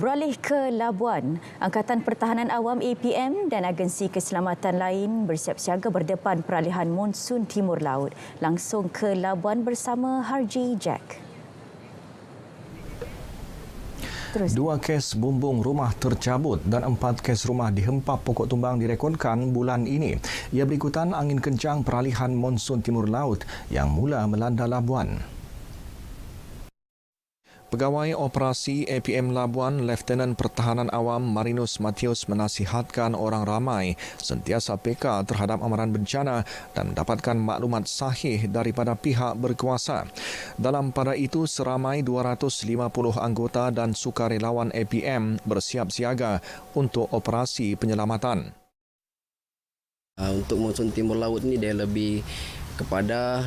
Beralih ke Labuan, Angkatan Pertahanan Awam APM dan agensi keselamatan lain bersiap siaga berdepan peralihan monsun timur laut. Langsung ke Labuan bersama Harji Jack. Dua kes bumbung rumah tercabut dan 4 kes rumah dihempap pokok tumbang direkodkan bulan ini. Ia berikutan angin kencang peralihan monsun timur laut yang mula melanda Labuan. Pegawai Operasi APM Labuan, Lieutenant Pertahanan Awam Marinus Matius menasihatkan orang ramai sentiasa peka terhadap amaran bencana dan mendapatkan maklumat sahih daripada pihak berkuasa. Dalam pada itu, seramai 250 anggota dan sukarelawan APM bersiap siaga untuk operasi penyelamatan. Untuk monsun timur laut ni dia lebih kepada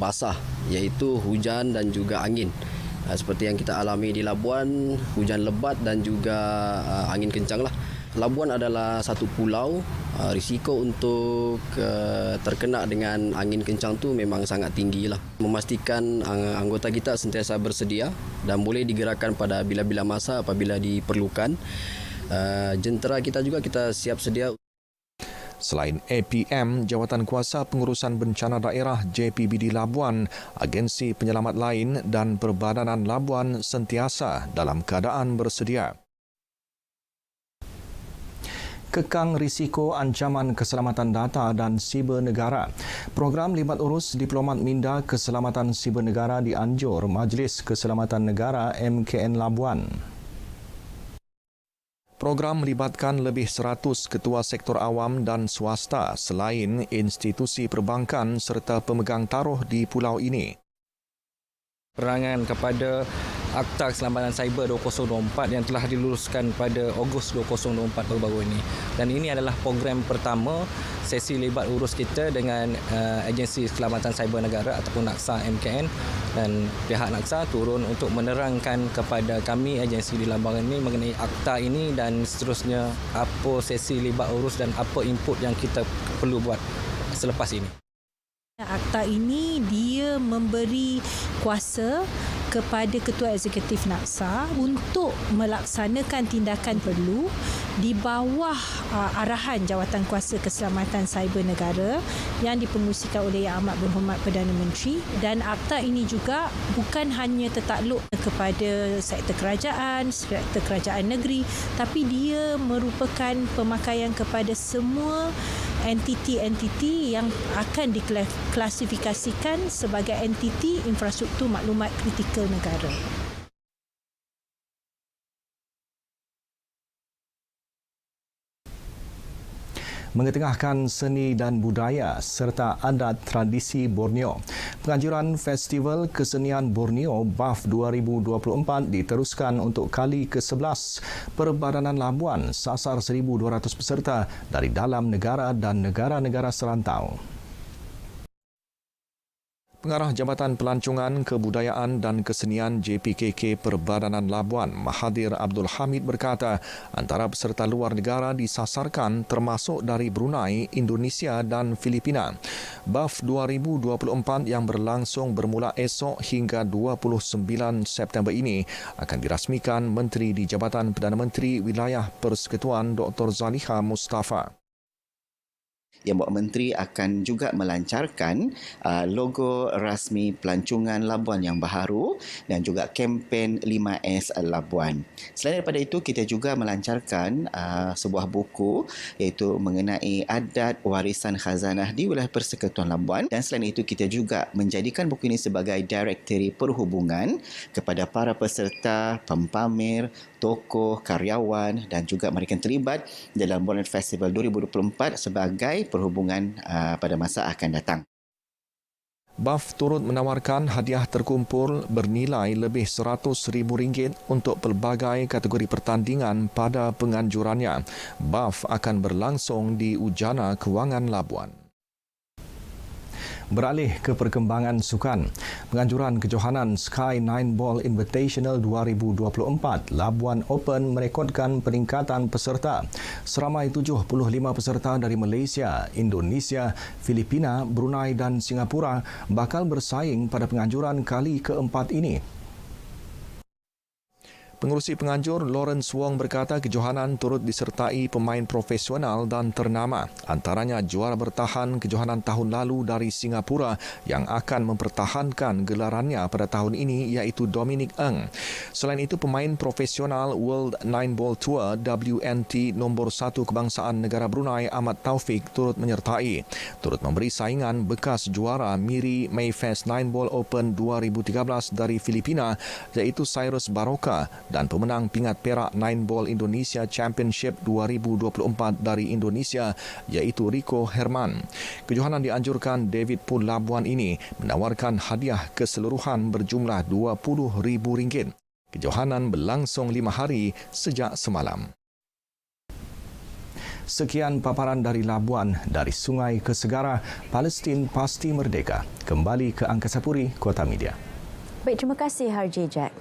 basah, iaitu hujan dan juga angin. Seperti yang kita alami di Labuan, hujan lebat dan juga angin kencang lah. Labuan adalah satu pulau, risiko untuk terkena dengan angin kencang tu memang sangat tinggi lah. Memastikan anggota kita sentiasa bersedia dan boleh digerakkan pada bila-bila masa apabila diperlukan. Jentera kita juga kita siap sedia. Selain APM, Jawatankuasa Pengurusan Bencana Daerah JPBD Labuan, agensi penyelamat lain dan Perbadanan Labuan sentiasa dalam keadaan bersedia. Kekang risiko ancaman keselamatan data dan siber negara. Program libat urus diplomat minda keselamatan siber negara dianjur Majlis Keselamatan Negara MKN Labuan. Program melibatkan lebih 100 ketua sektor awam dan swasta selain institusi perbankan serta pemegang taruh di pulau ini. Perangan kepada Akta Keselamatan Cyber 2024 yang telah diluluskan pada Ogos 2024 baru-baru ini. Dan ini adalah program pertama sesi libat urus kita dengan Agensi Keselamatan Cyber Negara ataupun NAKSA MKN, dan pihak NAKSA turun untuk menerangkan kepada kami agensi di Labuan ini mengenai akta ini dan seterusnya apa sesi libat urus dan apa input yang kita perlu buat selepas ini. Akta ini dia memberi kuasa kepada Ketua Eksekutif NAKSA untuk melaksanakan tindakan perlu di bawah arahan Jawatankuasa Keselamatan Cyber Negara yang dipengerusikan oleh Yang Amat Berhormat Perdana Menteri, dan akta ini juga bukan hanya tertakluk kepada sektor kerajaan negeri, tapi dia merupakan pemakaian kepada semua entiti-entiti yang akan diklasifikasikan sebagai entiti infrastruktur maklumat kritikal negara. Mengetengahkan seni dan budaya serta adat tradisi Borneo, penganjuran Festival Kesenian Borneo BAF 2024 diteruskan untuk kali ke-11. Perbadanan Labuan sasar 1,200 peserta dari dalam negara dan negara-negara serantau. Pengarah Jabatan Pelancongan, Kebudayaan dan Kesenian JPKK Perbadanan Labuan, Mahathir Abdul Hamid berkata, antara peserta luar negara disasarkan termasuk dari Brunei, Indonesia dan Filipina. BAF 2024 yang berlangsung bermula esok hingga 29 September ini akan dirasmikan Menteri di Jabatan Perdana Menteri Wilayah Persekutuan Dr. Zaliha Mustafa. Yang Buat Menteri akan juga melancarkan logo rasmi pelancongan Labuan yang baharu dan juga kempen 5S Labuan. Selain daripada itu, kita juga melancarkan sebuah buku iaitu mengenai adat warisan khazanah di wilayah Persekutuan Labuan, dan selain itu kita juga menjadikan buku ini sebagai direktori perhubungan kepada para peserta, pempamer, tokoh, karyawan dan juga mereka yang terlibat dalam Borneo Festival 2024 sebagai perhubungan pada masa akan datang. BAF turut menawarkan hadiah terkumpul bernilai lebih RM100,000 untuk pelbagai kategori pertandingan pada penganjurannya. BAF akan berlangsung di Ujana Kewangan Labuan. Beralih ke perkembangan sukan, penganjuran kejohanan Sky 9 Ball Invitational 2024 Labuan Open merekodkan peningkatan peserta. Seramai 75 peserta dari Malaysia, Indonesia, Filipina, Brunei dan Singapura bakal bersaing pada penganjuran kali keempat ini. Pengerusi penganjur Lawrence Wong berkata kejohanan turut disertai pemain profesional dan ternama, antaranya juara bertahan kejohanan tahun lalu dari Singapura yang akan mempertahankan gelarannya pada tahun ini iaitu Dominic Ng. Selain itu, pemain profesional World Nine Ball Tour WNT nombor 1 kebangsaan negara Brunei Ahmad Taufik turut menyertai. Turut memberi saingan bekas juara Miri Mayfest Nine Ball Open 2013 dari Filipina iaitu Cyrus Baroka dan pemenang pingat perak Nine Ball Indonesia Championship 2024 dari Indonesia iaitu Rico Herman. Kejohanan dianjurkan David Pun Labuan ini menawarkan hadiah keseluruhan berjumlah RM20,000. Kejohanan berlangsung 5 hari sejak semalam. Sekian paparan dari Labuan, dari sungai ke segara, Palestin pasti merdeka. Kembali ke Angkasa Puri, Kota Media. Baik, terima kasih Harji Jack.